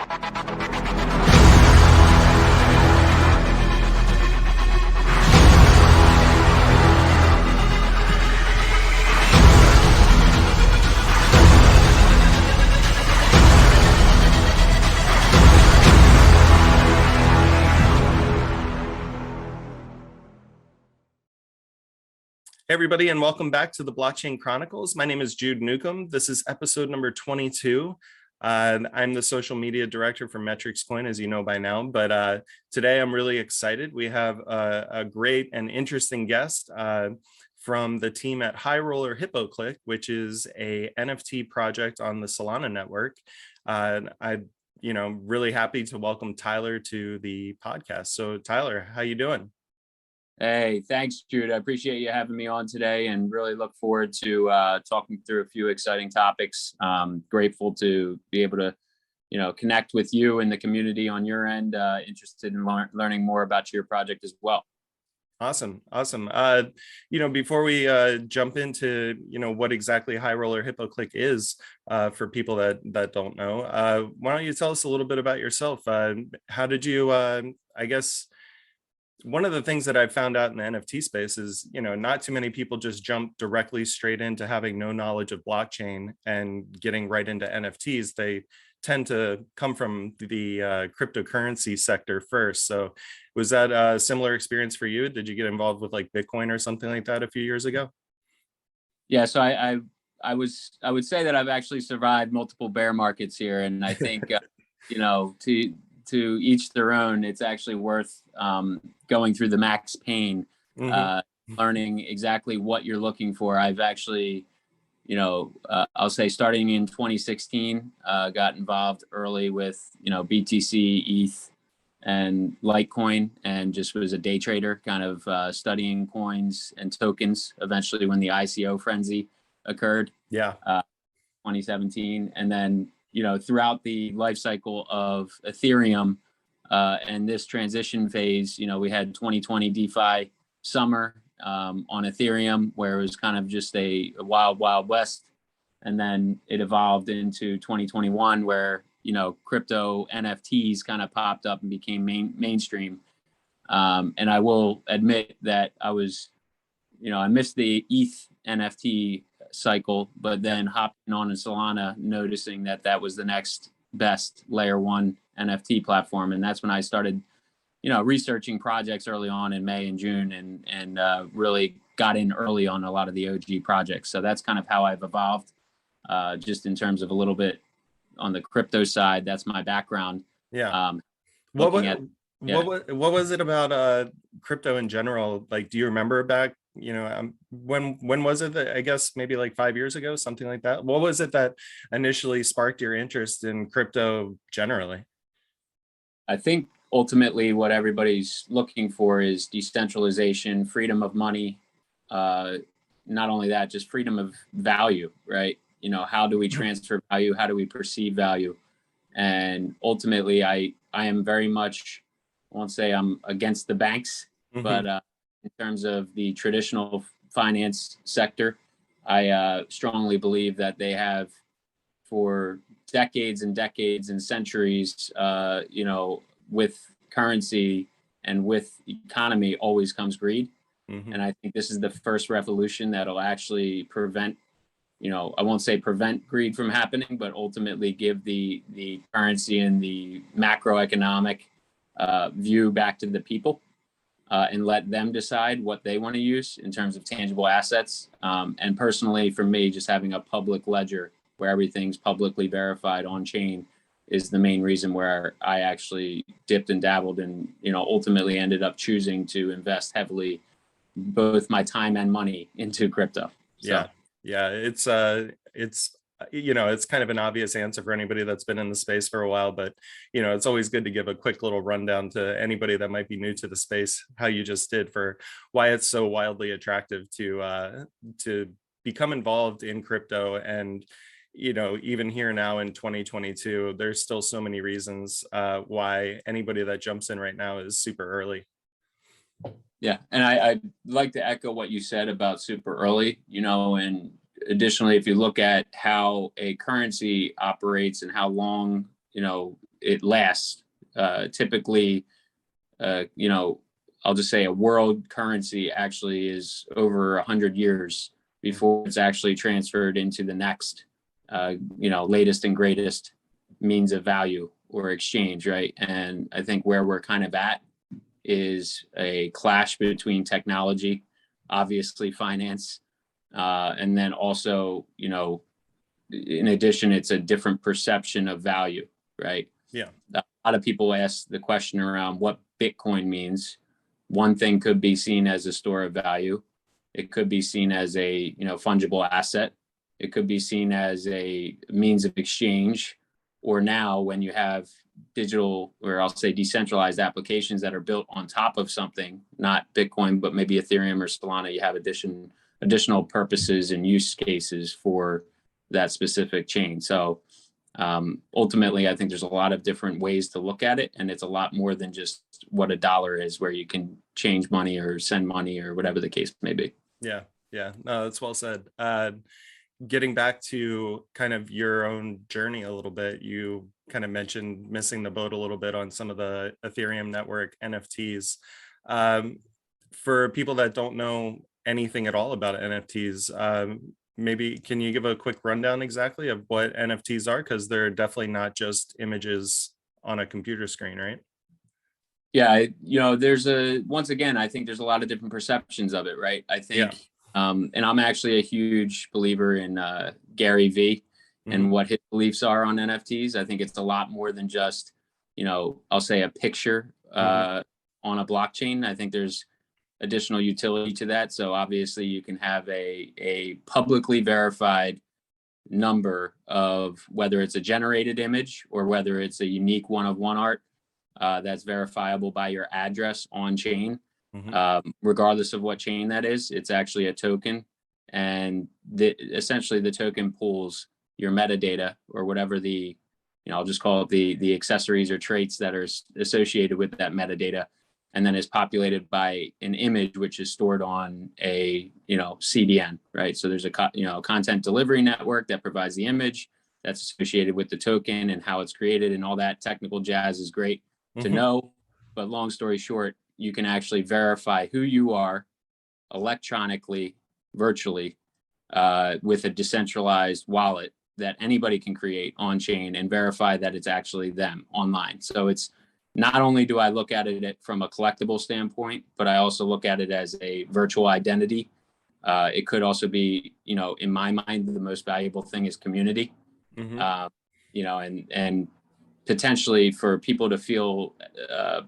Hey everybody, and welcome back to the Blockchain Chronicles. My name is Jude Newcomb. This is episode number 22. I'm the social media director for Metrics Coin, as you know by now, but today I'm really excited. We have a great and interesting guest from the team at High Roller Hippo Clique, which is a NFT project on the Solana network. I'm really happy to welcome Tyler to the podcast. So Tyler, how you doing? Hey, thanks, Jude. I appreciate you having me on today and really look forward to talking through a few exciting topics. Grateful to be able to, connect with you and the community on your end. Interested in learning more about your project as well. Awesome. Before we jump into, what exactly High Roller Hippo Clique is for people that don't know, why don't you tell us a little bit about yourself? How did you, one of the things that I've found out in the NFT space is, not too many people just jump directly straight into having no knowledge of blockchain and getting right into NFTs. They tend to come from the cryptocurrency sector first. So was that a similar experience for you? Did you get involved with like Bitcoin or something like that a few years ago? Yeah, so I would say that I've actually survived multiple bear markets here. And I think, to each their own, it's actually worth going through the max pain, learning exactly what you're looking for. I've actually, I'll say starting in 2016, got involved early with, BTC, ETH, and Litecoin, and just was a day trader, kind of studying coins and tokens. Eventually, when the ICO frenzy occurred, 2017, and then throughout the life cycle of Ethereum and this transition phase, we had 2020 DeFi summer on Ethereum, where it was kind of just a wild, wild west. And then it evolved into 2021, where, crypto NFTs kind of popped up and became mainstream. And I will admit that I was, I missed the ETH NFT cycle, but then hopping on in Solana, noticing that was the next best layer one NFT platform. And that's when I started, researching projects early on in May and June, and really got in early on a lot of the OG projects. So that's kind of how I've evolved, just in terms of a little bit on the crypto side. That's my background. Yeah. What was it about crypto in general? Like, do you remember back, when was it that, I guess maybe like 5 years ago, something like that? What was it that initially sparked your interest in crypto generally? I think ultimately what everybody's looking for is decentralization, freedom of money. Not only that, just freedom of value, right? How do we transfer value? How do we perceive value? And ultimately, I am very much, I won't say I'm against the banks, but in terms of the traditional finance sector, I strongly believe that they have, for decades and decades and centuries, with currency and with economy always comes greed. And I think this is the first revolution that'll actually prevent, I won't say prevent greed from happening, but ultimately give the currency and the macroeconomic view back to the people. And let them decide what they want to use in terms of tangible assets. And personally, for me, just having a public ledger where everything's publicly verified on chain is the main reason where I actually dipped and dabbled and, ultimately ended up choosing to invest heavily, both my time and money, into crypto. So. Yeah. It's kind of an obvious answer for anybody that's been in the space for a while, but it's always good to give a quick little rundown to anybody that might be new to the space, how you just did, for why it's so wildly attractive to become involved in crypto. And even here now in 2022, there's still so many reasons why anybody that jumps in right now is super early. Yeah, and I'd like to echo what you said about super early, and additionally, if you look at how a currency operates and how long, it lasts. Typically, I'll just say a world currency actually is over 100 years before it's actually transferred into the next, latest and greatest means of value or exchange, right? And I think where we're kind of at is a clash between technology, obviously finance, and then also, in addition, it's a different perception of value, right? Yeah. A lot of people ask the question around what Bitcoin means. One thing could be seen as a store of value. It could be seen as a, fungible asset. It could be seen as a means of exchange. Or now when you have digital, or I'll say decentralized applications that are built on top of something, not Bitcoin, but maybe Ethereum or Solana, you have additional purposes and use cases for that specific chain. So ultimately, I think there's a lot of different ways to look at it, and it's a lot more than just what a dollar is, where you can change money or send money or whatever the case may be. Yeah. No, that's well said. Getting back to kind of your own journey a little bit, you kind of mentioned missing the boat a little bit on some of the Ethereum network NFTs. For people that don't know anything at all about NFTs, maybe can you give a quick rundown exactly of what NFTs are? Because they're definitely not just images on a computer screen, right? Yeah, once again, I think there's a lot of different perceptions of it, right? I think, and I'm actually a huge believer in Gary V and what his beliefs are on NFTs. I think it's a lot more than just, I'll say a picture on a blockchain. I think there's additional utility to that. So obviously you can have a publicly verified number of whether it's a generated image or whether it's a unique one-of-one art that's verifiable by your address on chain. Regardless of what chain that is, it's actually a token. And essentially the token pulls your metadata or whatever I'll just call it the accessories or traits that are associated with that metadata, and then is populated by an image which is stored on a CDN, right? So there's a content delivery network that provides the image that's associated with the token and how it's created, and all that technical jazz is great to know. But long story short, you can actually verify who you are electronically, virtually, with a decentralized wallet that anybody can create on chain and verify that it's actually them online. So it's not only do I look at it from a collectible standpoint, but I also look at it as a virtual identity. It could also be, in my mind, the most valuable thing is community. And potentially for people to feel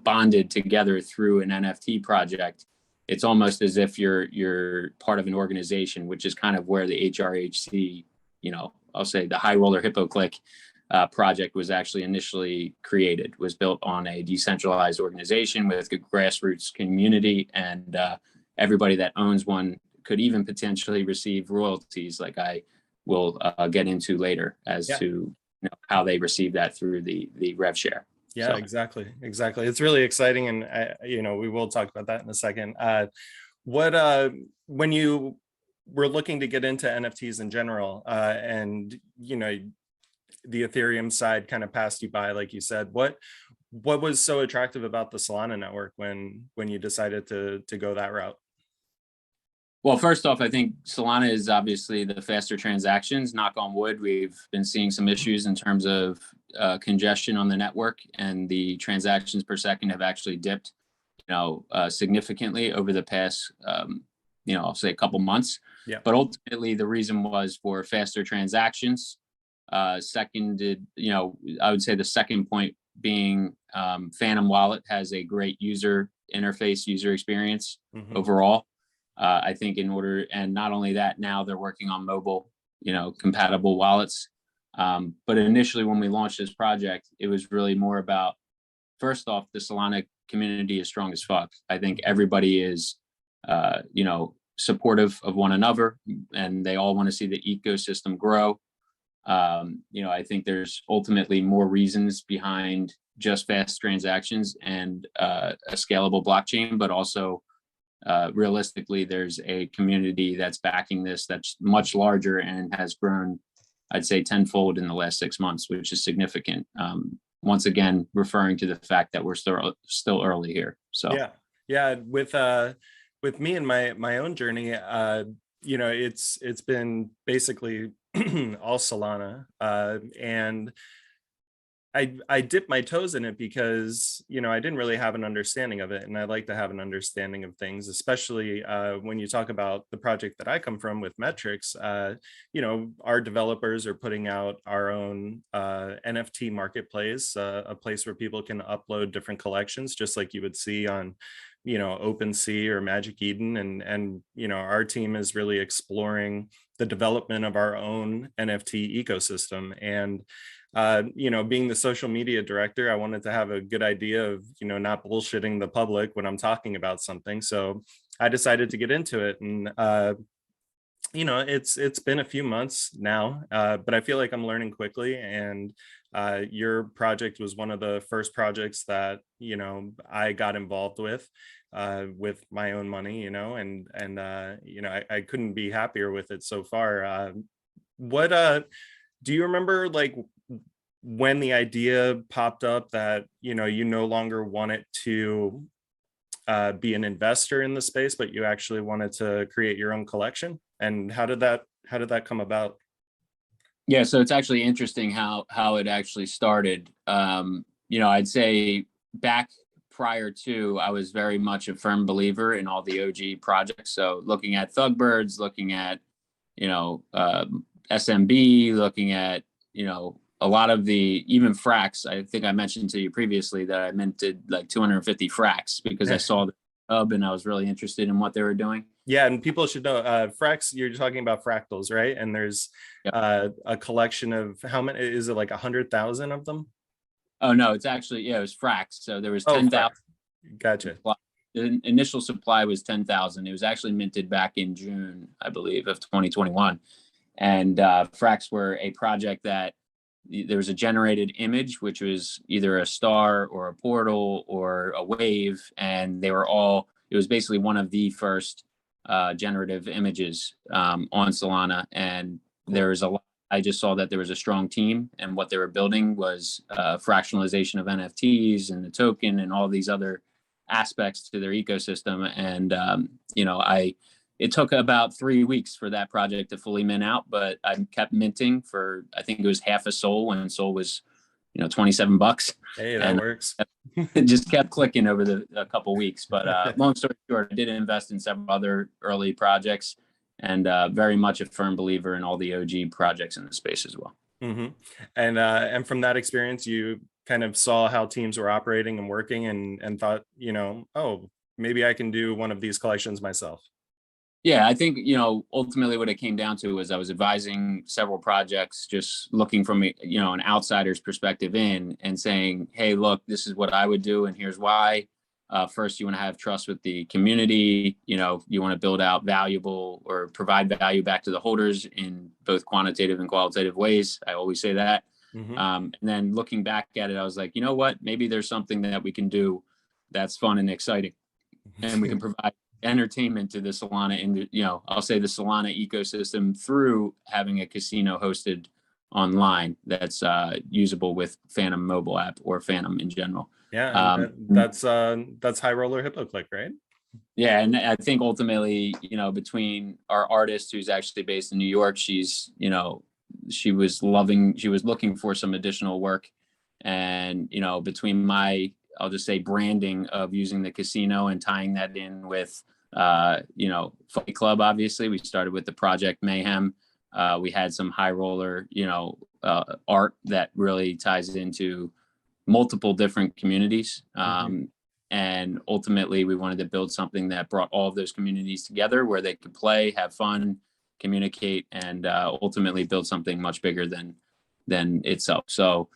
bonded together through an NFT project, it's almost as if you're part of an organization, which is kind of where the HRHC, I'll say the High Roller Hippo Clique project was actually initially created, was built on a decentralized organization with a grassroots community, and everybody that owns one could even potentially receive royalties, like I will get into later as to how they receive that through the rev share. Yeah, so. Exactly. It's really exciting, and we will talk about that in a second. When you were looking to get into NFTs in general, and the Ethereum side kind of passed you by, like you said, what was so attractive about the Solana network when you decided to go that route? Well, first off, I think Solana is obviously the faster transactions. Knock on wood, we've been seeing some issues in terms of congestion on the network, and the transactions per second have actually dipped, significantly over the past, I'll say a couple months. Yeah. But ultimately, the reason was for faster transactions. Seconded, I would say the second point being Phantom Wallet has a great user interface, user experience overall. I think and not only that, now they're working on mobile, compatible wallets. But initially when we launched this project, it was really more about, first off, the Solana community is strong as fuck. I think everybody is, supportive of one another, and they all want to see the ecosystem grow. I think there's ultimately more reasons behind just fast transactions and a scalable blockchain, but also realistically, there's a community that's backing this that's much larger and has grown I'd say tenfold in the last 6 months, which is significant. Once again, referring to the fact that we're still early here. So yeah, with me and my own journey, it's been basically all Solana, and I dipped my toes in it because, I didn't really have an understanding of it. And I like to have an understanding of things, especially when you talk about the project that I come from with Metrics. Our developers are putting out our own NFT marketplace, a place where people can upload different collections, just like you would see on, OpenSea or Magic Eden. And our team is really exploring the development of our own NFT ecosystem. And being the social media director, I wanted to have a good idea of, not bullshitting the public when I'm talking about something. So I decided to get into it. And, it's been a few months now, but I feel like I'm learning quickly. And your project was one of the first projects that, I got involved with my own money, I couldn't be happier with it so far. What do you remember, like, when the idea popped up that you no longer wanted to be an investor in the space, but you actually wanted to create your own collection? And how did that come about? Yeah, so it's actually interesting how it actually started. I'd say back prior to, I was very much a firm believer in all the OG projects. So looking at Thugbirds, looking at SMB, looking at a lot of the, even Frax. I think I mentioned to you previously that I minted like 250 Frax because I saw the hub and I was really interested in what they were doing. Yeah, and people should know, Frax, you're talking about fractals, right? And there's a collection of, how many, is it like 100,000 of them? Oh no, it's actually, it was Frax. So there was 10,000. Gotcha. The initial supply was 10,000. It was actually minted back in June, I believe, of 2021. And Frax were a project that there was a generated image, which was either a star or a portal or a wave. And it was basically one of the first generative images on Solana. And I just saw that there was a strong team, and what they were building was fractionalization of NFTs and the token and all these other aspects to their ecosystem. And, it took about 3 weeks for that project to fully mint out, but I kept minting for, I think it was half a Sol when Sol was, $27. Hey, that works. It just kept clicking over a couple weeks. But long story short, I did invest in several other early projects, and very much a firm believer in all the OG projects in the space as well. Mm-hmm. And from that experience, you kind of saw how teams were operating and working, and thought, oh, maybe I can do one of these collections myself. Yeah, I think, ultimately what it came down to was I was advising several projects, just looking from, an outsider's perspective in, and saying, hey, look, this is what I would do, and here's why. First, you want to have trust with the community. You want to build out valuable or provide value back to the holders in both quantitative and qualitative ways. I always say that. Mm-hmm. And then looking back at it, I was like, you know what? Maybe there's something that we can do that's fun and exciting, and we can provide entertainment to the Solana, and I'll say the Solana ecosystem, through having a casino hosted online that's usable with Phantom mobile app or Phantom in general. Yeah, that's High Roller Hippo Clique, right? Yeah, and I think ultimately, between our artist, who's actually based in New York, she was looking for some additional work, and between I'll just say branding of using the casino and tying that in with Fight Club. Obviously, we started with the Project Mayhem. We had some high roller, art that really ties into multiple different communities. And ultimately, we wanted to build something that brought all of those communities together, where they could play, have fun, communicate, and ultimately build something much bigger than itself. So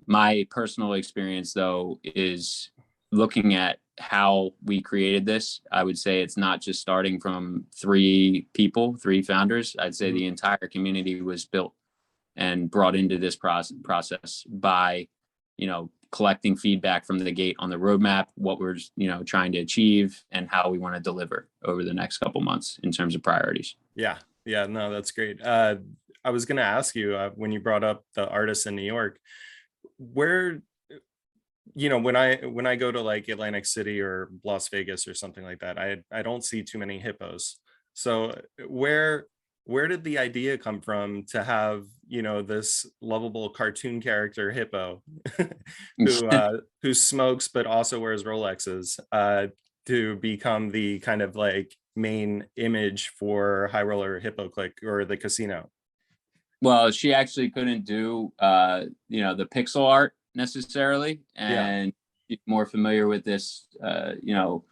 my personal experience, though, is looking at how we created this. I would say it's not just starting from 3 founders. I'd say the entire community was built and brought into this process by, collecting feedback from the gate on the roadmap, what we're, trying to achieve, and how we want to deliver over the next couple months in terms of priorities. Yeah, no, that's great. I was going to ask you when you brought up the artists in New York, where, when I go to like Atlantic City or Las Vegas or something like that, I don't see too many hippos. So where did the idea come from to have, this lovable cartoon character hippo who smokes but also wears Rolexes, to become the kind of like main image for High Roller Hippo Clique or the casino? Well, she actually couldn't do the pixel art necessarily, Yeah. and she's more familiar with this I'll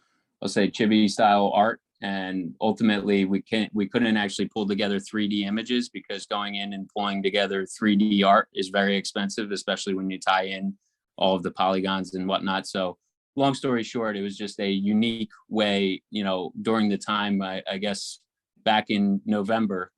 say chibi style art. And ultimately we couldn't actually pull together 3D images, because going in and pulling together 3D art is very expensive, especially when you tie in all of the polygons and whatnot. So long story short, it was just a unique way, during the time, I guess back in November,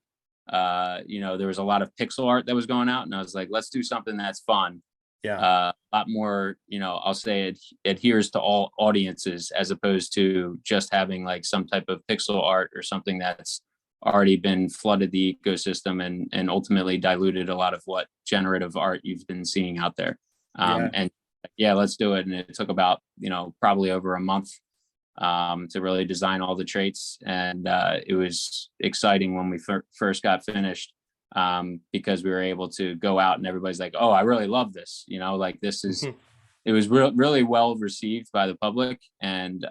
there was a lot of pixel art that was going out, and I was like, let's do something that's fun, Yeah. a lot more, I'll say it adheres to all audiences, as opposed to just having like some type of pixel art or something that's already been flooded the ecosystem and ultimately diluted a lot of what generative art you've been seeing out there. Yeah. And yeah, let's do it. And it took about, probably over a month to really design all the traits. And it was exciting when we first got finished, because we were able to go out and everybody's like, oh, I really love this. Like this is, it was really well received by the public. And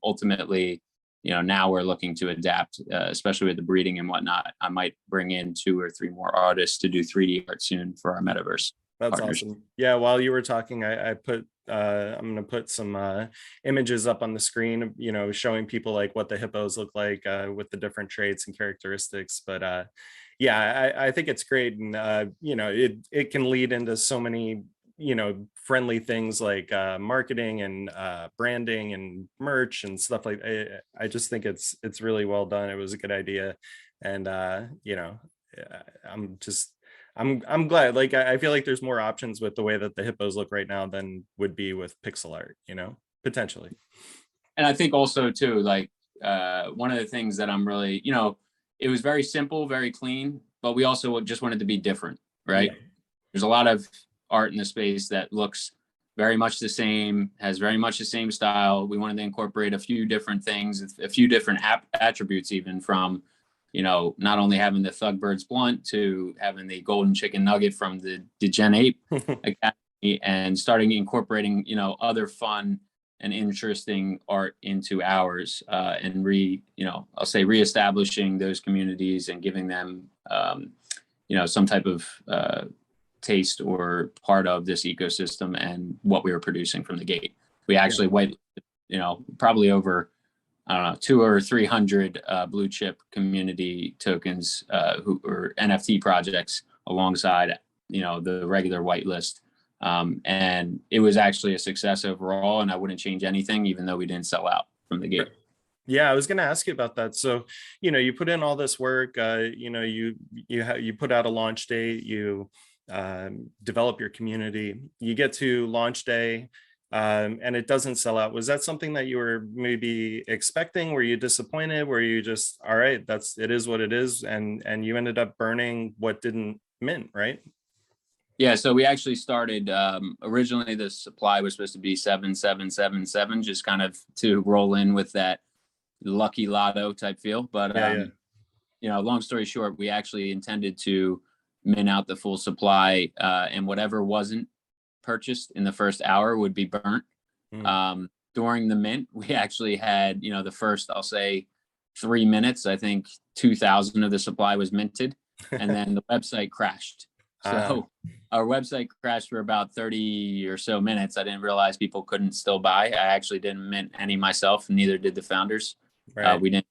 ultimately, now we're looking to adapt, especially with the breeding and whatnot. I might bring in 2 or 3 more artists to do 3D art soon for our metaverse That's partners. awesome. Yeah, while you were talking, I put I'm gonna put some images up on the screen, showing people like what the hippos look like, with the different traits and characteristics. But yeah, I think it's great, and it can lead into so many friendly things like marketing and branding and merch and stuff like. I just think it's really well done. It was a good idea, and I'm just I'm glad. Like I feel like there's more options with the way that the hippos look right now than would be with pixel art, potentially. And I think also too, like one of the things that I'm really, it was very simple, very clean, but we also just wanted to be different, right? Yeah. There's a lot of art in the space that looks very much the same, has very much the same style. We wanted to incorporate a few different things, a few different attributes, even from, not only having the Thugbird's blunt to having the golden chicken nugget from the Gen 8 Academy, and starting incorporating, other fun and interesting art into ours, and I'll say reestablishing those communities and giving them, some type of taste or part of this ecosystem and what we were producing from the gate. We actually probably over, I don't know, 200 or 300 blue chip community tokens, who or NFT projects alongside, the regular whitelist. And it was actually a success overall, and I wouldn't change anything, even though we didn't sell out from the gate. Yeah, I was going to ask you about that. So, you put in all this work, you put out a launch date, you develop your community, you get to launch day, and it doesn't sell out. Was that something that you were maybe expecting? Were you disappointed? Were you just, all right, it is what it is, and you ended up burning what didn't mint, right? Yeah, so we actually started, originally the supply was supposed to be 7777, just kind of to roll in with that lucky lotto type feel. But long story short, we actually intended to mint out the full supply, and whatever wasn't purchased in the first hour would be burnt. During the mint, we actually had, the first, I'll say, 3 minutes, I think 2,000 of the supply was minted, and then the website crashed. So our website crashed for about 30 or so minutes. I didn't realize people couldn't still buy. I actually didn't mint any myself, and neither did the founders. Right. We didn't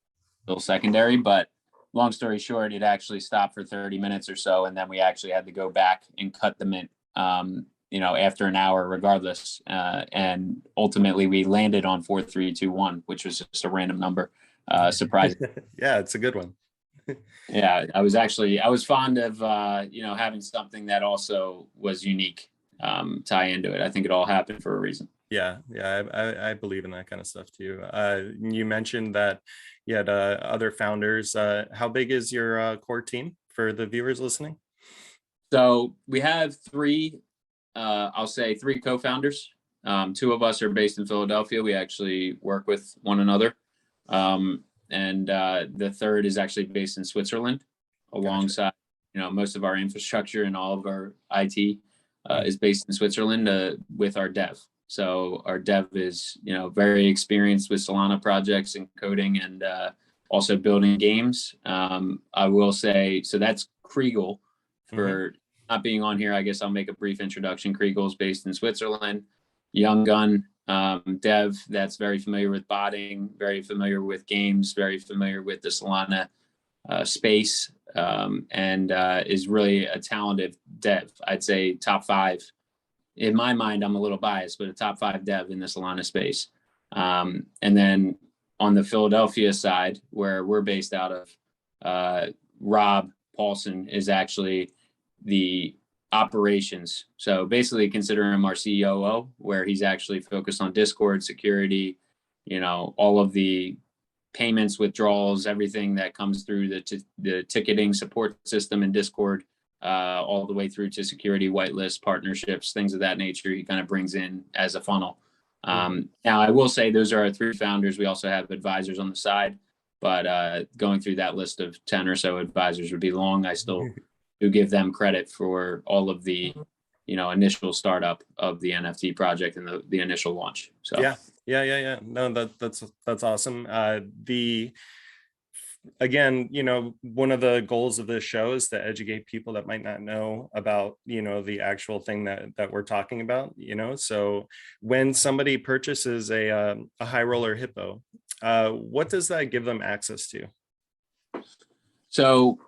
feel secondary, but long story short, it actually stopped for 30 minutes or so. And then we actually had to go back and cut the mint, after an hour regardless. And ultimately we landed on 4321, which was just a random number. Surprising. Yeah, it's a good one. Yeah, I was fond of, having something that also was unique, tie into it. I think it all happened for a reason. Yeah, I believe in that kind of stuff too. You mentioned that you had other founders. How big is your core team for the viewers listening? So we have three, I'll say three co-founders. Two of us are based in Philadelphia. We actually work with one another. And the third is actually based in Switzerland, alongside, most of our infrastructure and all of our IT is based in Switzerland with our dev. So our dev is, very experienced with Solana projects and coding and also building games. I will say, so that's Kriegel. For not being on here, I guess I'll make a brief introduction. Kriegel is based in Switzerland. Young gun dev that's very familiar with botting, very familiar with games, very familiar with the Solana space, and is really a talented dev. I'd say top 5. In my mind, I'm a little biased, but a top 5 dev in the Solana space. And then on the Philadelphia side, where we're based out of, Rob Paulson is actually the operations. So basically consider him our COO, where he's actually focused on Discord security, all of the payments, withdrawals, everything that comes through the ticketing support system in Discord, all the way through to security, whitelist, partnerships, things of that nature. He kind of brings in as a funnel. Now, I will say those are our 3 founders. We also have advisors on the side, but going through that list of 10 or so advisors would be long. I still do give them credit for all of the, initial startup of the NFT project and the initial launch. So yeah. No, that's awesome. Again, one of the goals of this show is to educate people that might not know about, the actual thing that we're talking about, so when somebody purchases a High Roller Hippo, what does that give them access to? So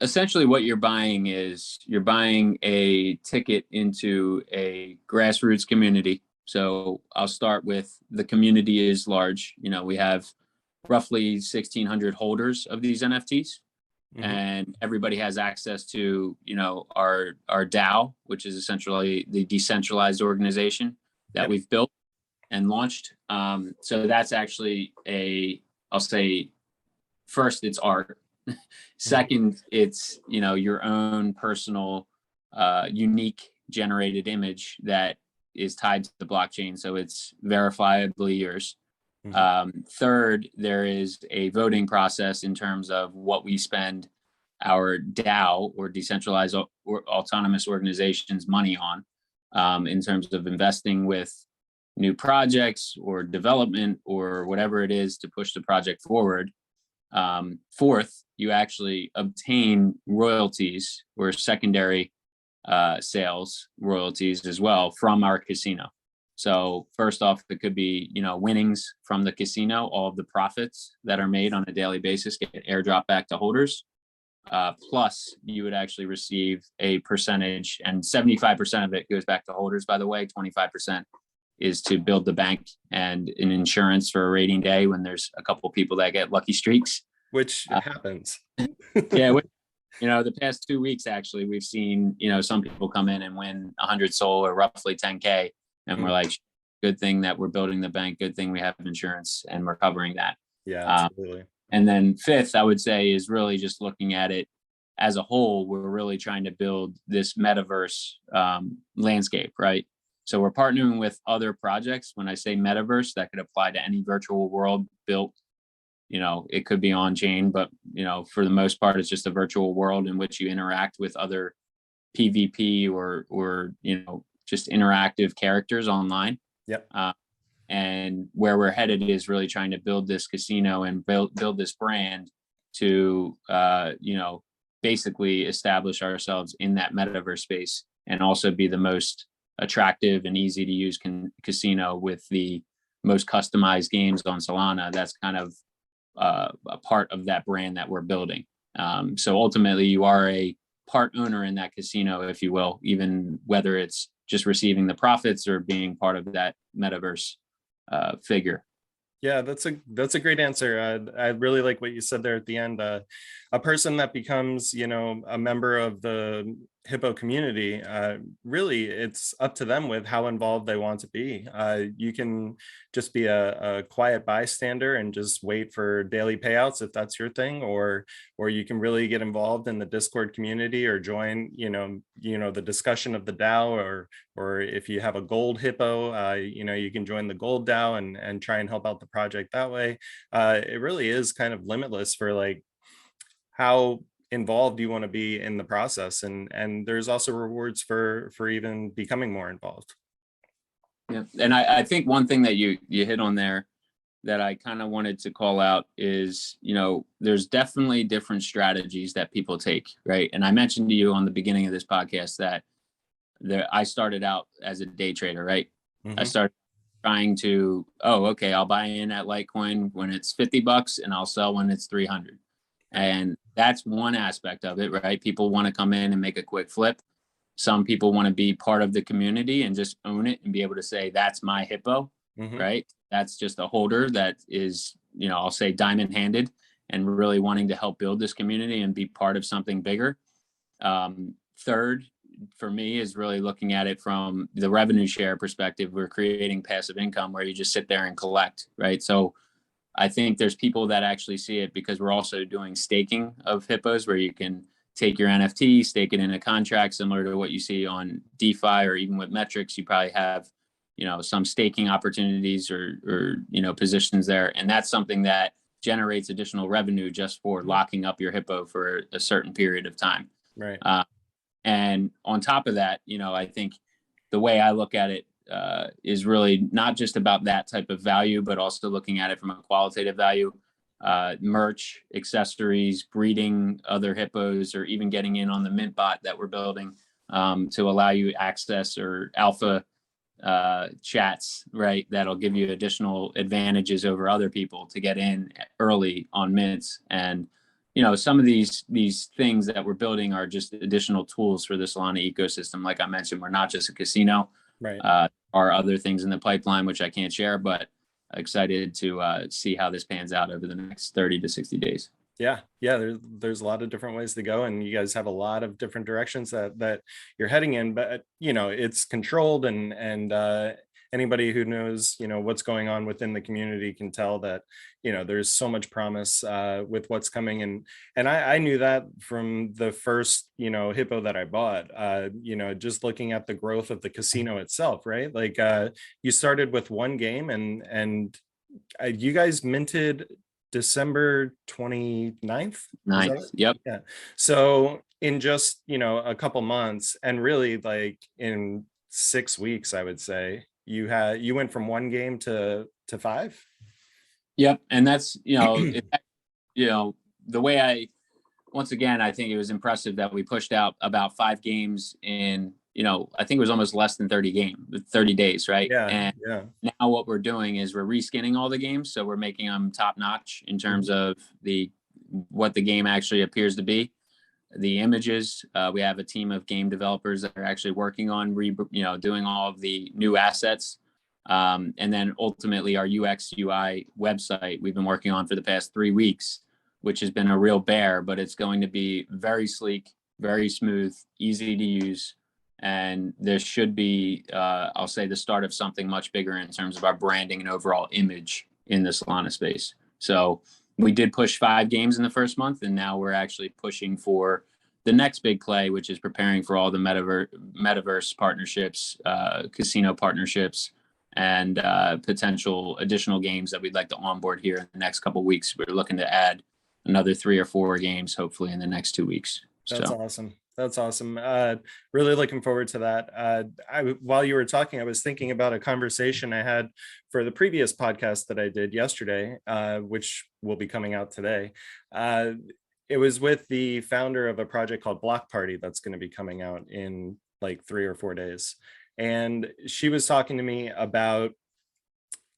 essentially what you're buying is you're buying a ticket into a grassroots community. So I'll start with the community is large. We have roughly 1,600 holders of these NFTs, and everybody has access to, our DAO, which is essentially the decentralized organization that we've built and launched. So that's actually I'll say, first, it's art. Second, it's, your own personal, unique generated image that is tied to the blockchain. So it's verifiably yours. Third, there is a voting process in terms of what we spend our DAO or decentralized or autonomous organizations money on, in terms of investing with new projects or development or whatever it is to push the project forward. Fourth, you actually obtain royalties or secondary sales royalties as well from our casino. So first off, it could be, winnings from the casino. All of the profits that are made on a daily basis get airdropped back to holders. Plus, you would actually receive a percentage, and 75% of it goes back to holders, by the way. 25% is to build the bank and an insurance for a rating day when there's a couple of people that get lucky streaks. Which happens. Yeah. The past 2 weeks, actually, we've seen, some people come in and win 100 SOL or roughly 10K. And we're like, good thing that we're building the bank. Good thing we have insurance and we're covering that. Yeah, absolutely. And then fifth, I would say, is really just looking at it as a whole. We're really trying to build this metaverse landscape, right? So we're partnering with other projects. When I say metaverse, that could apply to any virtual world built. It could be on chain, but, for the most part, it's just a virtual world in which you interact with other PvP or just interactive characters online. Yep. And where we're headed is really trying to build this casino and build this brand to, basically establish ourselves in that metaverse space and also be the most attractive and easy to use casino with the most customized games on Solana. That's kind of a part of that brand that we're building. So ultimately, you are a part owner in that casino, if you will, even whether it's just receiving the profits or being part of that metaverse figure. Yeah, that's a great answer. I really like what you said there at the end. A person that becomes, a member of the hippo community, really it's up to them with how involved they want to be. You can just be a quiet bystander and just wait for daily payouts if that's your thing, or you can really get involved in the Discord community or join, the discussion of the DAO, or if you have a gold hippo, you can join the gold DAO and try and help out the project that way. It really is kind of limitless for like how involved you want to be in the process, and there's also rewards for even becoming more involved. Yeah, and I think one thing that you hit on there that I kind of wanted to call out is, there's definitely different strategies that people take, right? And I mentioned to you on the beginning of this podcast that I started out as a day trader, right? I started trying to, okay, I'll buy in at Litecoin when it's $50 and I'll sell when it's 300. And that's one aspect of it, right? People want to come in and make a quick flip. Some people want to be part of the community and just own it and be able to say, that's my hippo, right? That's just a holder that is, I'll say diamond handed and really wanting to help build this community and be part of something bigger. Third, for me, is really looking at it from the revenue share perspective. We're creating passive income where you just sit there and collect, right? So I think there's people that actually see it because we're also doing staking of hippos where you can take your NFT, stake it in a contract similar to what you see on DeFi, or even with metrics, you probably have, some staking opportunities or positions there. And that's something that generates additional revenue just for locking up your hippo for a certain period of time. Right. And on top of that, I think the way I look at it is really not just about that type of value, but also looking at it from a qualitative value, merch, accessories, breeding other hippos, or even getting in on the mint bot that we're building to allow you access or alpha chats, right? That'll give you additional advantages over other people to get in early on mints. And some of these things that we're building are just additional tools for the Solana ecosystem. Like I mentioned, we're not just a casino. Right. Are other things in the pipeline which I can't share, but excited to see how this pans out over the next 30 to 60 days. Yeah, there's a lot of different ways to go, and you guys have a lot of different directions that you're heading in, but it's controlled, and anybody who knows what's going on within the community can tell that there's so much promise with what's coming. And I knew that from the first hippo that I bought, just looking at the growth of the casino itself, right? Like you started with one game, and you guys minted December 29th. 9th. Yep. Yeah. So in just, a couple months, and really like in 6 weeks, I would say you went from one game to 5. Yep. And that's, the way once again, I think it was impressive that we pushed out about 5 games in, I think it was almost less than 30 days, right? Yeah. And now what we're doing is we're reskinning all the games. So we're making them top notch in terms of what the game actually appears to be. The images, we have a team of game developers that are actually working on, doing all of the new assets. And then ultimately our UX UI website we've been working on for the past 3 weeks, which has been a real bear, but it's going to be very sleek, very smooth, easy to use. And there should be, I'll say, the start of something much bigger in terms of our branding and overall image in the Solana space. So we did push 5 games in the first month, and now we're actually pushing for the next big play, which is preparing for all the metaverse partnerships, casino partnerships, and potential additional games that we'd like to onboard here in the next couple of weeks. We're looking to add another 3 or 4 games, hopefully in the next 2 weeks. That's awesome. That's awesome. Really looking forward to that. While you were talking, I was thinking about a conversation I had for the previous podcast that I did yesterday, which will be coming out today. It was with the founder of a project called Block Party that's going to be coming out in like 3 or 4 days. And she was talking to me about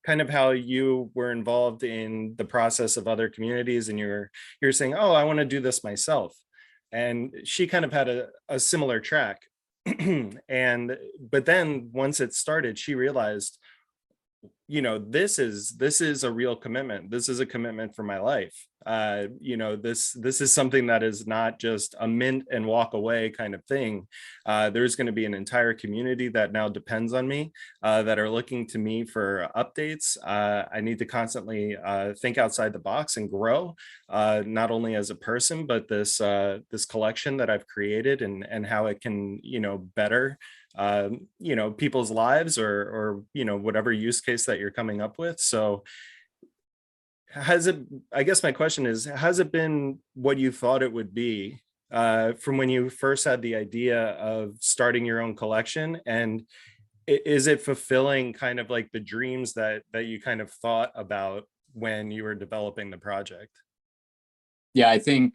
kind of how you were involved in the process of other communities, and you're saying, oh, I want to do this myself. And she kind of had a similar track. But then once it started, she realized, this is a real commitment. This is a commitment for my life. This is something that is not just a mint and walk away kind of thing. There's going to be an entire community that now depends on me, that are looking to me for updates. I need to constantly think outside the box and grow, not only as a person, but this collection that I've created, and how it can, better people's lives, or whatever use case that you're coming up with. So I guess my question is, has it been what you thought it would be, from when you first had the idea of starting your own collection? And is it fulfilling kind of like the dreams that you kind of thought about when you were developing the project? Yeah, I think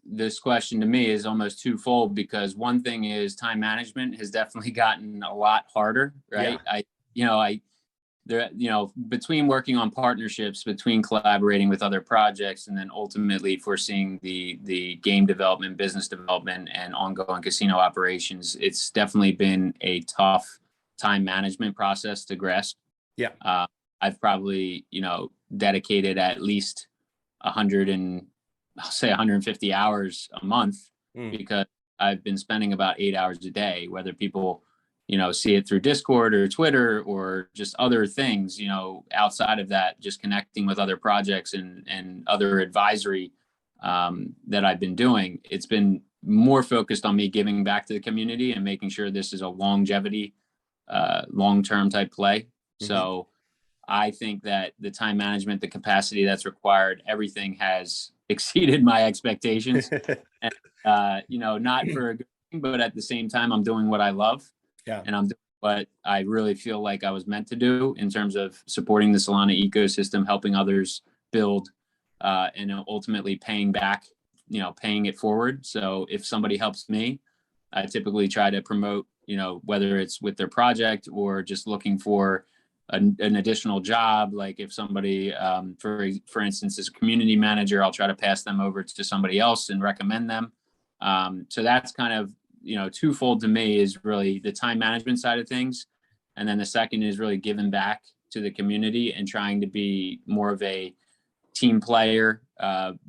this question to me is almost twofold, because one thing is time management has definitely gotten a lot harder, right? Yeah. Between working on partnerships, between collaborating with other projects, and then ultimately foreseeing the game development, business development, and ongoing casino operations, it's definitely been a tough time management process to grasp. Yeah. I've probably, dedicated at least 100 and I'll say 150 hours a month, because I've been spending about 8 hours a day, whether people, see it through Discord or Twitter or just other things, outside of that, just connecting with other projects and other advisory that I've been doing. It's been more focused on me giving back to the community and making sure this is a longevity, long-term type play. Mm-hmm. So I think that the time management, the capacity that's required, everything has exceeded my expectations. And, not for a good thing, but at the same time, I'm doing what I love. Yeah. And I'm doing what I really feel like I was meant to do in terms of supporting the Solana ecosystem, helping others build, and ultimately paying back, paying it forward. So if somebody helps me, I typically try to promote, whether it's with their project or just looking for an additional job. Like if somebody, for instance, is a community manager, I'll try to pass them over to somebody else and recommend them. So that's kind of, twofold to me, is really the time management side of things. And then the second is really giving back to the community and trying to be more of a team player,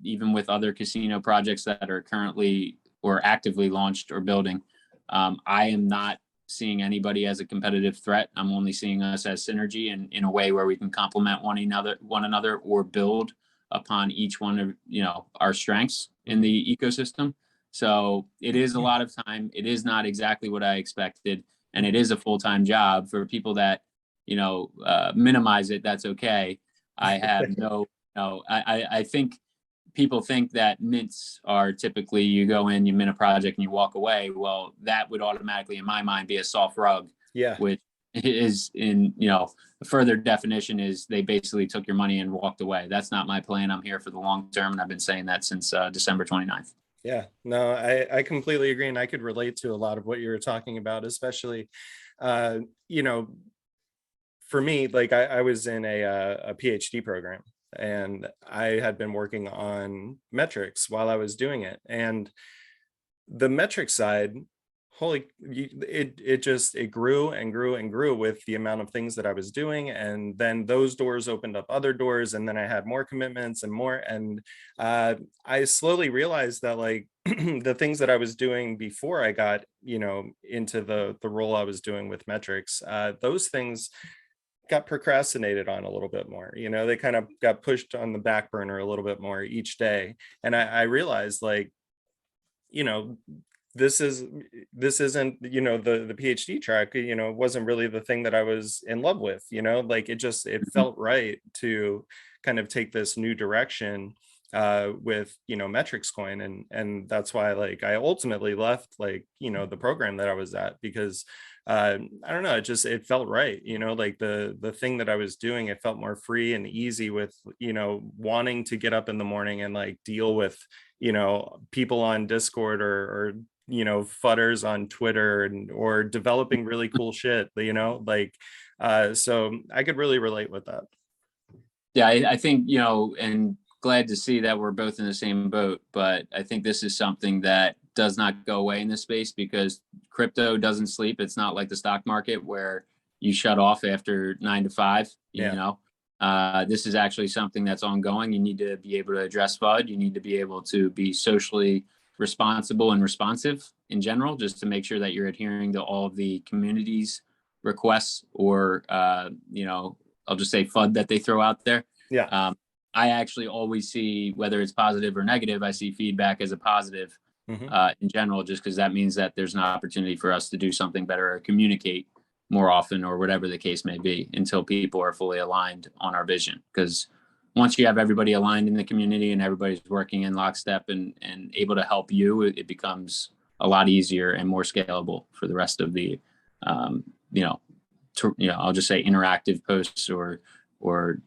even with other casino projects that are currently or actively launched or building. I am not seeing anybody as a competitive threat. I'm only seeing us as synergy, and in a way where we can complement one another or build upon each one of, our strengths in the ecosystem. So it is a lot of time. It is not exactly what I expected, and it is a full-time job. For people that, minimize it, that's okay. I have I think people think that mints are typically, you go in, you mint a project and you walk away. Well, that would automatically, in my mind, be a soft rug. Yeah. Which is, in, a further definition is they basically took your money and walked away. That's not my plan. I'm here for the long term, and I've been saying that since December 29th. Yeah, no, I completely agree. And I could relate to a lot of what you were talking about, especially, for me, like I was in a PhD program, and I had been working on metrics while I was doing it. And the metric side, it grew and grew and grew with the amount of things that I was doing. And then those doors opened up other doors, and then I had more commitments and more. And I slowly realized that, like, the things that I was doing before I got, into the role I was doing with metrics, those things got procrastinated on a little bit more. They kind of got pushed on the back burner a little bit more each day. And I realized, like, this isn't, the PhD track, wasn't really the thing that I was in love with. Like, it felt right to kind of take this new direction with, metrics coin. And that's why, like, I ultimately left, like, the program that I was at, because I don't know, it felt right. Like the thing that I was doing, it felt more free and easy with, wanting to get up in the morning and, like, deal with, people on Discord, or fudders on Twitter, or developing really cool shit, like, so I could really relate with that. Yeah, I think, and glad to see that we're both in the same boat, but I think this is something that does not go away in this space, because crypto doesn't sleep. It's not like the stock market where you shut off after 9 to 5, Yeah. This is actually something that's ongoing. You need to be able to address FUD. You need to be able to be socially responsible and responsive in general, just to make sure that you're adhering to all of the community's requests or, I'll just say FUD that they throw out there. Yeah. I actually always see, whether it's positive or negative, I see feedback as a positive in general, just because that means that there's an opportunity for us to do something better or communicate more often or whatever the case may be until people are fully aligned on our vision. Because once you have everybody aligned in the community and everybody's working in lockstep and able to help you, it becomes a lot easier and more scalable for the rest of the, I'll just say interactive posts or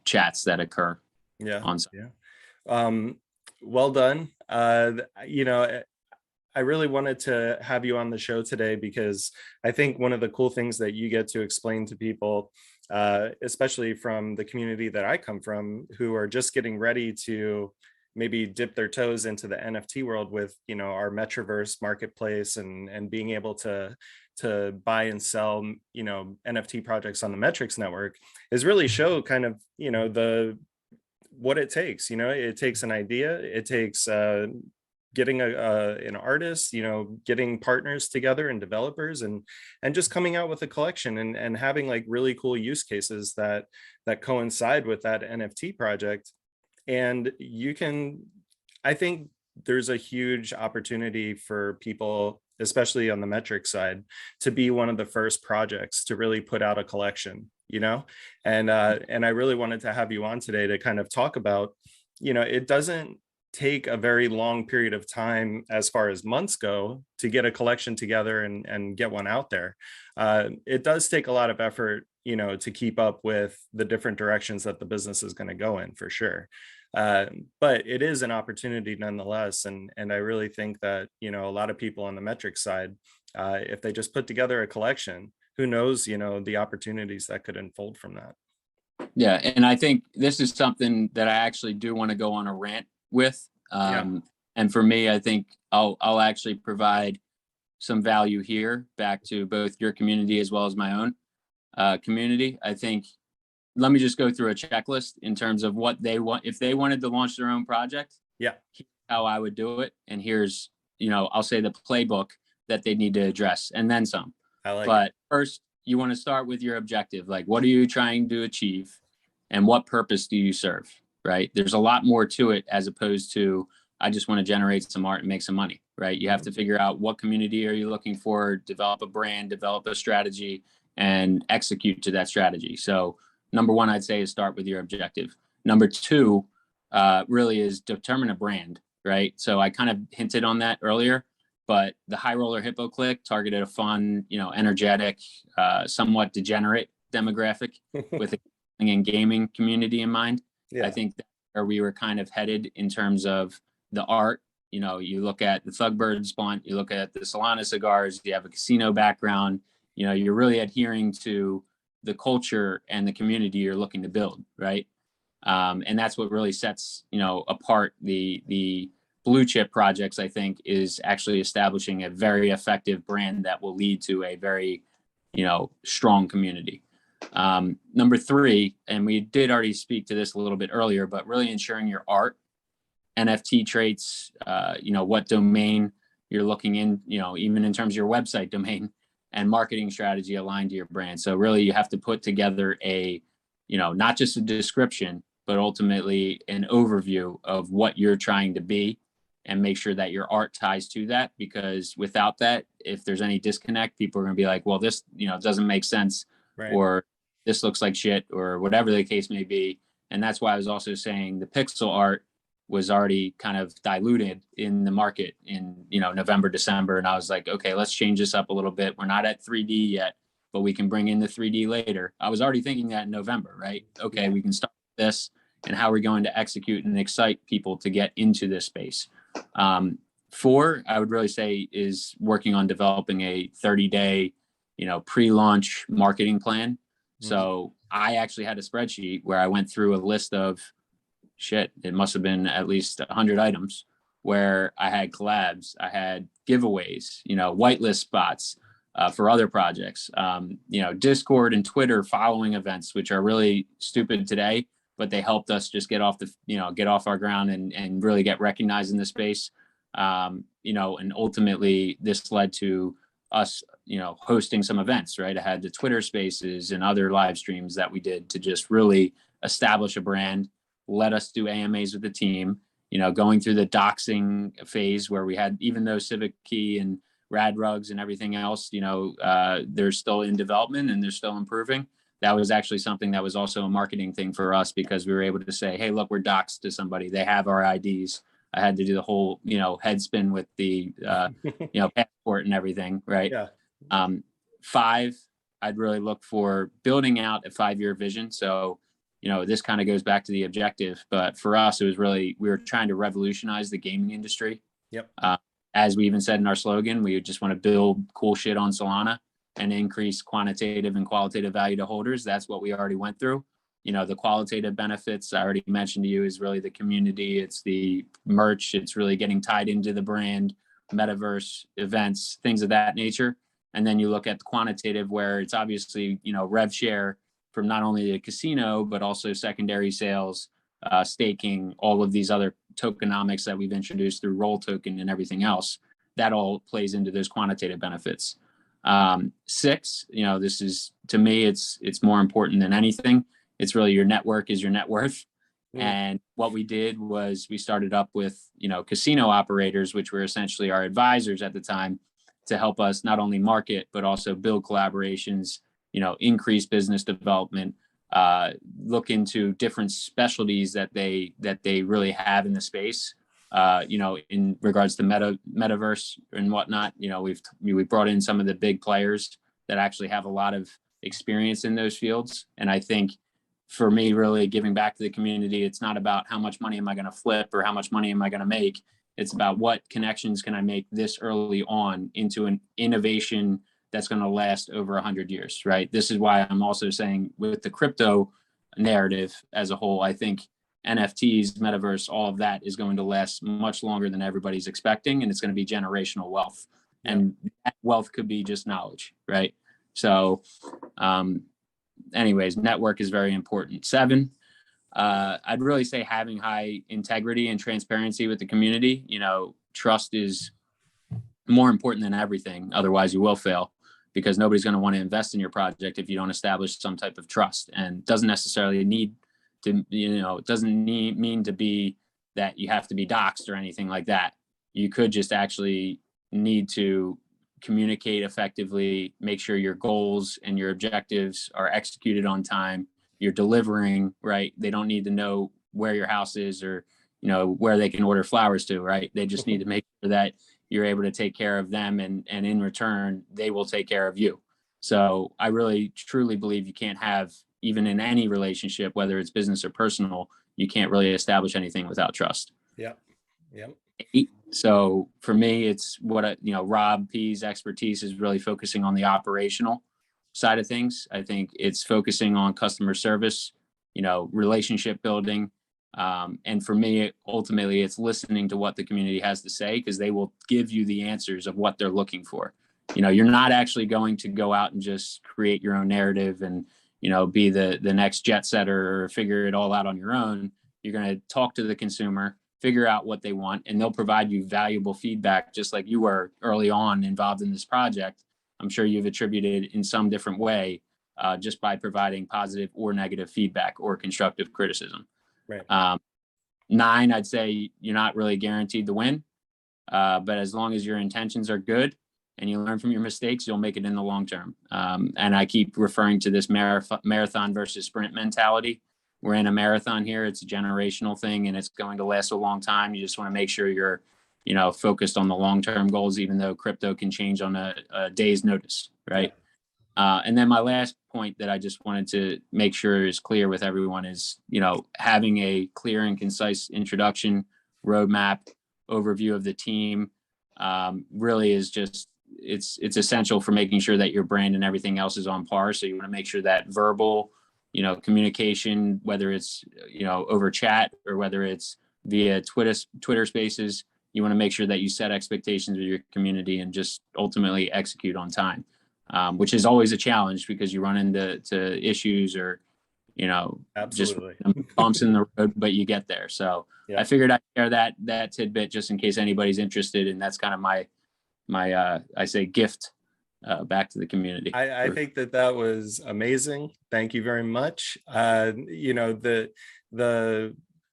chats that occur. Yeah. On site. Yeah. Well done. I really wanted to have you on the show today because I think one of the cool things that you get to explain to people, especially from the community that I come from, who are just getting ready to maybe dip their toes into the NFT world with, our Metaverse marketplace and being able to buy and sell, NFT projects on the Metrics network, is really show kind of, what it takes. It takes an idea, it takes getting an artist, getting partners together and developers and just coming out with a collection and having like really cool use cases that coincide with that NFT project. And I think there's a huge opportunity for people, especially on the metric side, to be one of the first projects to really put out a collection, and I really wanted to have you on today to kind of talk about, it doesn't take a very long period of time as far as months go to get a collection together and get one out there. It does take a lot of effort, to keep up with the different directions that the business is going to go in, for sure. But it is an opportunity nonetheless. And I really think that, a lot of people on the metric side, if they just put together a collection, who knows, the opportunities that could unfold from that. Yeah. And I think this is something that I actually do want to go on a rant with. And for me, I think I'll actually provide some value here back to both your community as well as my own community. I think, let me just go through a checklist in terms of what they want. If they wanted to launch their own project, here's how I would do it. And here's, I'll say the playbook that they need to address and then some. But first, you want to start with your objective. Like, what are you trying to achieve and what purpose do you serve? Right? There's a lot more to it as opposed to, I just want to generate some art and make some money, right? You have to figure out what community are you looking for, develop a brand, develop a strategy, and execute to that strategy. So number one, I'd say, is start with your objective. Number two, really is determine a brand, right? So I kind of hinted on that earlier, but the High Roller Hippo Clique targeted a fun, energetic, somewhat degenerate demographic with a gaming community in mind. I think that's where we were kind of headed in terms of the art. You look at the Thugbird's blunt, you look at the Solana cigars, you have a casino background, you're really adhering to the culture and the community you're looking to build, right? And that's what really sets, apart the blue chip projects, I think, is actually establishing a very effective brand that will lead to a very, strong community. Number three, and we did already speak to this a little bit earlier, but really ensuring your art, NFT traits, what domain you're looking in, even in terms of your website domain and marketing strategy aligned to your brand. So really you have to put together a, not just a description, but ultimately an overview of what you're trying to be and make sure that your art ties to that. Because without that, if there's any disconnect, people are going to be like, well, this, doesn't make sense. Right. Or this looks like shit, or whatever the case may be. And that's why I was also saying the pixel art was already kind of diluted in the market in, November, December. And I was like, okay, let's change this up a little bit. We're not at 3D yet, but we can bring in the 3D later. I was already thinking that in November, right? Okay, we can start with this and how we're going to execute and excite people to get into this space. Four, I would really say, is working on developing a 30-day, pre-launch marketing plan. So I actually had a spreadsheet where I went through a list of it must have been at least 100 items where I had collabs, I had giveaways, whitelist spots for other projects, Discord and Twitter following events, which are really stupid today, but they helped us just get off our ground and really get recognized in the space. And ultimately this led to us, hosting some events, right? I had the Twitter spaces and other live streams that we did to just really establish a brand, let us do AMAs with the team, going through the doxing phase where we had, even though Civic Key and Rad Rugs and everything else, they're still in development and they're still improving. That was actually something that was also a marketing thing for us, because we were able to say, hey, look, we're doxed to somebody. They have our IDs. I had to do the whole, head spin with the, passport and everything. Right. Yeah. 5, I'd really look for building out a 5-year vision. So, this kind of goes back to the objective, but for us, it was really, we were trying to revolutionize the gaming industry. Yep. As we even said in our slogan, we just want to build cool shit on Solana and increase quantitative and qualitative value to holders. That's what we already went through. The qualitative benefits I already mentioned to you is really the community. It's the merch. It's really getting tied into the brand, metaverse, events, things of that nature. And then you look at the quantitative, where it's obviously, rev share from not only the casino, but also secondary sales, staking, all of these other tokenomics that we've introduced through Roll Token and everything else. That all plays into those quantitative benefits. 6, this is, to me, it's more important than anything. It's really your network is your net worth. And what we did was we started up with, casino operators, which were essentially our advisors at the time, to help us not only market, but also build collaborations, increase business development, look into different specialties that they really have in the space. In regards to metaverse and whatnot, we've brought in some of the big players that actually have a lot of experience in those fields. And I think for me, really giving back to the community, it's not about how much money am I going to flip or how much money am I going to make. It's about what connections can I make this early on into an innovation that's going to last over 100 years, right? This is why I'm also saying with the crypto narrative as a whole, I think NFTs, metaverse, all of that is going to last much longer than everybody's expecting. And it's going to be generational wealth. Yeah. And that wealth could be just knowledge, right? So, anyways, network is very important. 7, I'd really say having high integrity and transparency with the community. Trust is more important than everything. Otherwise, you will fail, because nobody's going to want to invest in your project if you don't establish some type of trust. And doesn't necessarily need to, it doesn't mean to be that you have to be doxxed or anything like that. You could just actually need to communicate effectively, make sure your goals and your objectives are executed on time. You're delivering, right? They don't need to know where your house is or, where they can order flowers to, right? They just need to make sure that you're able to take care of them, and in return, they will take care of you. So I really truly believe you can't have, even in any relationship, whether it's business or personal, you can't really establish anything without trust. Yeah. Yeah. 8. So for me, it's what, Rob P's expertise is really focusing on the operational side of things. I think it's focusing on customer service, relationship building. And for me, ultimately, it's listening to what the community has to say, because they will give you the answers of what they're looking for. You're not actually going to go out and just create your own narrative and, be the next jet setter or figure it all out on your own. You're going to talk to the consumer, figure out what they want, and they'll provide you valuable feedback, just like you were early on involved in this project. I'm sure you've attributed in some different way, just by providing positive or negative feedback or constructive criticism. Right. 9, I'd say you're not really guaranteed to win, but as long as your intentions are good and you learn from your mistakes, you'll make it in the long term. And I keep referring to this marathon versus sprint mentality. We're in a marathon here. It's a generational thing, and it's going to last a long time. You just want to make sure you're, focused on the long-term goals, even though crypto can change on a day's notice, right? And then my last point that I just wanted to make sure is clear with everyone is, having a clear and concise introduction, roadmap, overview of the team, really is just, it's essential for making sure that your brand and everything else is on par. So you want to make sure that verbal, communication, whether it's, over chat or whether it's via Twitter spaces, you want to make sure that you set expectations with your community and just ultimately execute on time. Which is always a challenge, because you run into issues or, you know, just Absolutely. bumps in the road, but you get there. So I Yeah. figured I'd share that tidbit just in case anybody's interested, and that's kind of my I say gift back to the community. I think that that was amazing. Thank you very much. The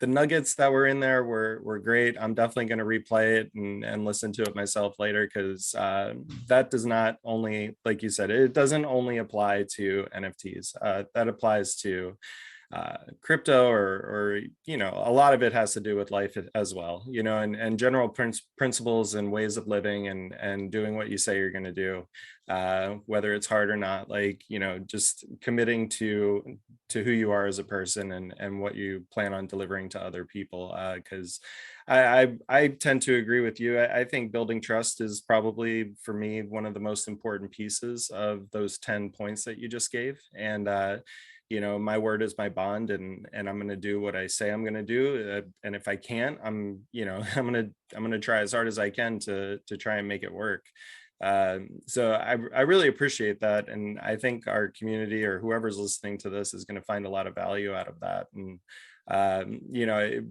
the nuggets that were in there were great. I'm definitely going to replay it and listen to it myself later, because that does not only, like you said, it doesn't only apply to NFTs. That applies to crypto, or a lot of it has to do with life as well, and general principles and ways of living, and doing what you say you're going to do, whether it's hard or not, like, just committing to who you are as a person, and what you plan on delivering to other people, because I tend to agree with you. I think building trust is probably, for me, one of the most important pieces of those 10 points that you just gave. And my word is my bond, and I'm going to do what I say I'm going to do, and if I can't, I'm going to try as hard as I can to try and make it work. So I really appreciate that, and I think our community, or whoever's listening to this, is going to find a lot of value out of that. And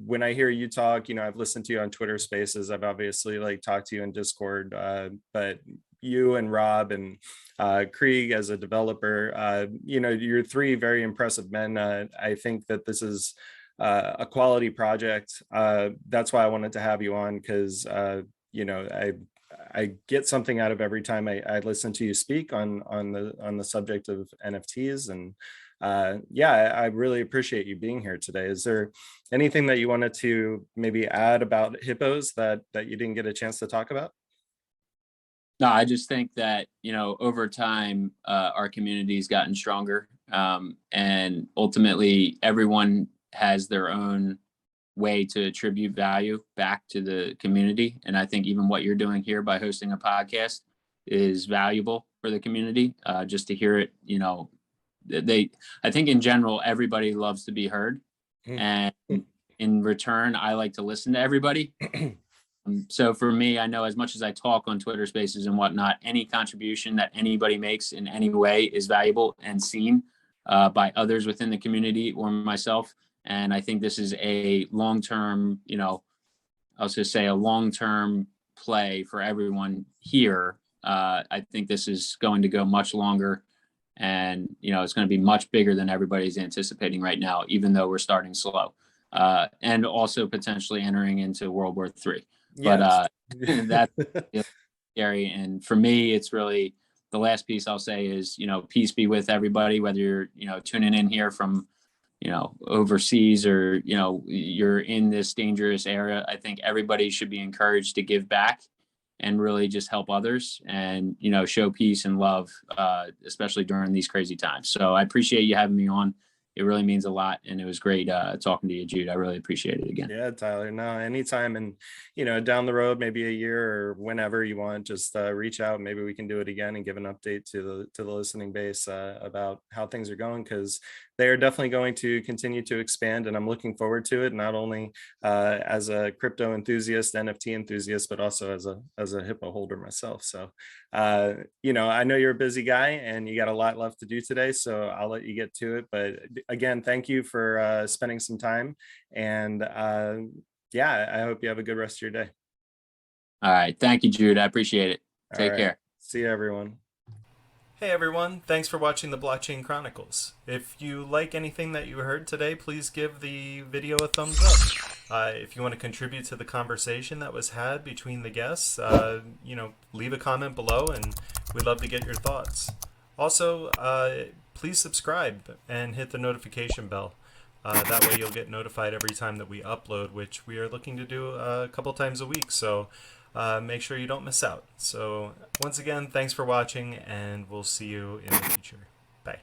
when I hear you talk, I've listened to you on Twitter Spaces, I've obviously like talked to you in Discord, but you and Rob and Krieg as a developer, you're three very impressive men. I think that this is a quality project. That's why I wanted to have you on, because I get something out of every time I listen to you speak on the subject of NFTs. And I really appreciate you being here today. Is there anything that you wanted to maybe add about hippos that you didn't get a chance to talk about? No, I just think that, over time, our community's gotten stronger. And ultimately, everyone has their own way to attribute value back to the community. And I think even what you're doing here by hosting a podcast is valuable for the community. Just to hear it, I think in general, everybody loves to be heard. And in return, I like to listen to everybody. So for me, I know as much as I talk on Twitter Spaces and whatnot, any contribution that anybody makes in any way is valuable and seen by others within the community or myself. And I think this is a long-term, I'll just say a long-term play for everyone here. I think this is going to go much longer, and, it's going to be much bigger than everybody's anticipating right now, even though we're starting slow, and also potentially entering into World War III. But that's scary. And for me, it's really the last piece I'll say is, peace be with everybody, whether you're, tuning in here from, overseas, or, you're in this dangerous area. I think everybody should be encouraged to give back and really just help others, and, show peace and love, especially during these crazy times. So I appreciate you having me on. It really means a lot. And it was great talking to you, Jude. I really appreciate it again. Yeah, Tyler, no, anytime. And, down the road, maybe a year or whenever you want, just reach out. Maybe we can do it again and give an update to the listening base about how things are going, because they are definitely going to continue to expand. And I'm looking forward to it, not only as a crypto enthusiast, NFT enthusiast, but also as a hippo holder myself. So, I know you're a busy guy and you got a lot left to do today, so I'll let you get to it. But again, thank you for spending some time. And I hope you have a good rest of your day. All right. Thank you, Jude. I appreciate it. Take care. See you, everyone. Hey everyone, thanks for watching the Blockchain Chronicles. If you like anything that you heard today, please give the video a thumbs up. If you want to contribute to the conversation that was had between the guests, leave a comment below, and we'd love to get your thoughts. Also, please subscribe and hit the notification bell. That way you'll get notified every time that we upload, which we are looking to do a couple times a week. So make sure you don't miss out. So once again, thanks for watching, and we'll see you in the future. Bye.